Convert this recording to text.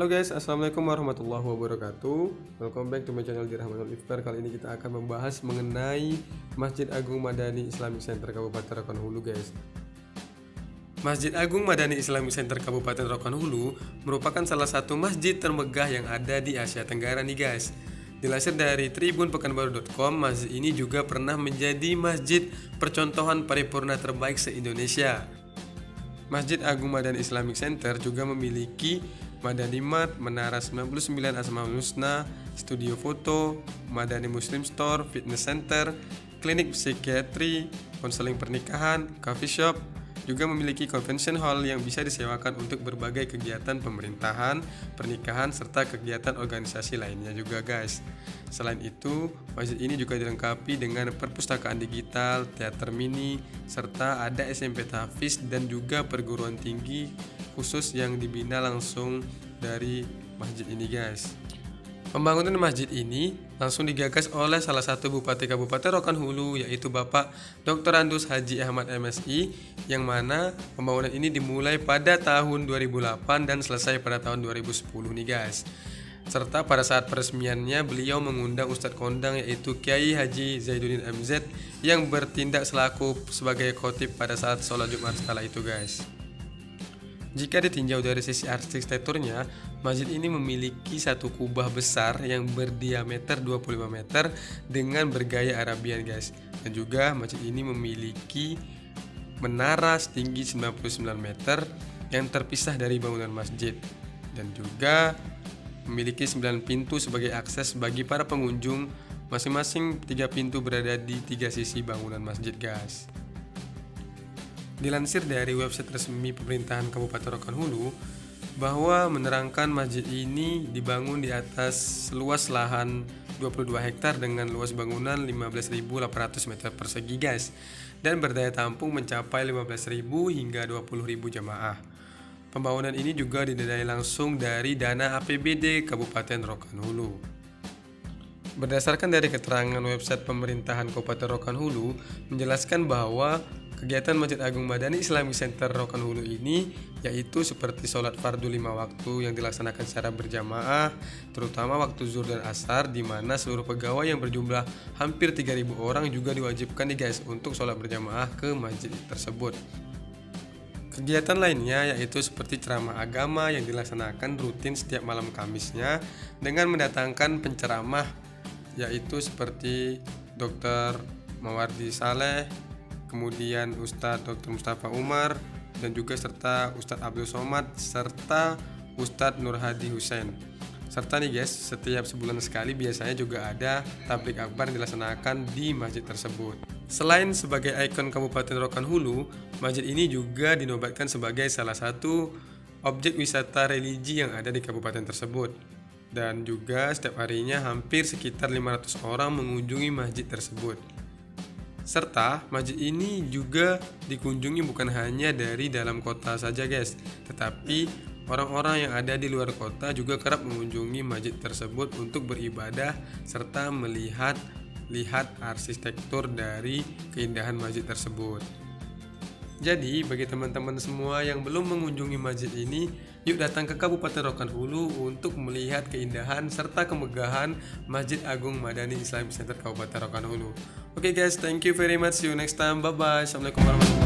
Halo guys, assalamualaikum warahmatullahi wabarakatuh. Welcome back to my channel Dirahmatul Iftar. Kali ini kita akan membahas mengenai Masjid Agung Madani Islamic Center Kabupaten Rokan Hulu guys. Masjid Agung Madani Islamic Center Kabupaten Rokan Hulu merupakan salah satu masjid termegah yang ada di Asia Tenggara nih guys. Dilansir dari tribunpekanbaru.com, masjid ini juga pernah menjadi masjid percontohan paripurna terbaik se-Indonesia. Masjid Agung Madani Islamic Center juga memiliki Madanimat, Menara 99 Asmaul Husna, studio foto, Madani Muslim Store, fitness center, klinik psikiatri, konseling pernikahan, coffee shop, juga memiliki convention hall yang bisa disewakan untuk berbagai kegiatan pemerintahan, pernikahan, serta kegiatan organisasi lainnya juga guys. Selain itu, masjid ini juga dilengkapi dengan perpustakaan digital, teater mini, serta ada SMP Tahfiz dan juga perguruan tinggi khusus yang dibina langsung dari masjid ini guys. Pembangunan masjid ini langsung digagas oleh salah satu Bupati Kabupaten Rokan Hulu, yaitu Bapak Dr. Andus Haji Ahmad MSI, yang mana pembangunan ini dimulai pada tahun 2008 dan selesai pada tahun 2010 nih guys. Serta pada saat peresmiannya beliau mengundang Ustadz Kondang, yaitu Kiai Haji Zaiduddin MZ, yang bertindak selaku sebagai khotib pada saat sholat Jumat kala itu guys. Jika ditinjau dari sisi arsitekturnya, masjid ini memiliki satu kubah besar yang berdiameter 25 meter dengan bergaya Arabian guys. Dan juga masjid ini memiliki menara setinggi 99 meter yang terpisah dari bangunan masjid. Dan juga memiliki 9 pintu sebagai akses bagi para pengunjung, masing-masing 3 pintu berada di 3 sisi bangunan masjid guys. Dilansir dari website resmi pemerintahan Kabupaten Rokan Hulu bahwa menerangkan masjid ini dibangun di atas luas lahan 22 hektar dengan luas bangunan 15.800 meter persegi guys, dan berdaya tampung mencapai 15.000 hingga 20.000 jamaah. Pembangunan ini juga didanai langsung dari dana APBD Kabupaten Rokan Hulu. Berdasarkan dari keterangan website pemerintahan Kabupaten Rokan Hulu menjelaskan bahwa kegiatan Masjid Agung Madani Islamic Center Rokan Hulu ini yaitu seperti sholat fardu 5 waktu yang dilaksanakan secara berjamaah, terutama waktu zuhur dan asar, di mana seluruh pegawai yang berjumlah hampir 3.000 orang juga diwajibkan nih guys untuk sholat berjamaah ke masjid tersebut. Kegiatan lainnya yaitu seperti ceramah agama yang dilaksanakan rutin setiap malam Kamisnya dengan mendatangkan penceramah yaitu seperti Dr. Mawardi Saleh, kemudian Ustadz Dr. Mustafa Umar, dan juga serta Ustadz Abdul Somad, serta Ustadz Nur Hadi Hussein. Serta nih guys, setiap sebulan sekali biasanya juga ada tablik akbar yang dilaksanakan di masjid tersebut. Selain sebagai ikon Kabupaten Rokan Hulu, masjid ini juga dinobatkan sebagai salah satu objek wisata religi yang ada di kabupaten tersebut. Dan juga setiap harinya hampir sekitar 500 orang mengunjungi masjid tersebut. Serta masjid ini juga dikunjungi bukan hanya dari dalam kota saja guys, tetapi orang-orang yang ada di luar kota juga kerap mengunjungi masjid tersebut untuk beribadah serta melihat arsitektur dari keindahan masjid tersebut. Jadi bagi teman-teman semua yang belum mengunjungi masjid ini, yuk datang ke Kabupaten Rokan Hulu untuk melihat keindahan serta kemegahan Masjid Agung Madani Islamic Center Kabupaten Rokan Hulu. Oke guys, thank you very much. See you next time. Bye bye. Assalamualaikum warahmatullahi wabarakatuh.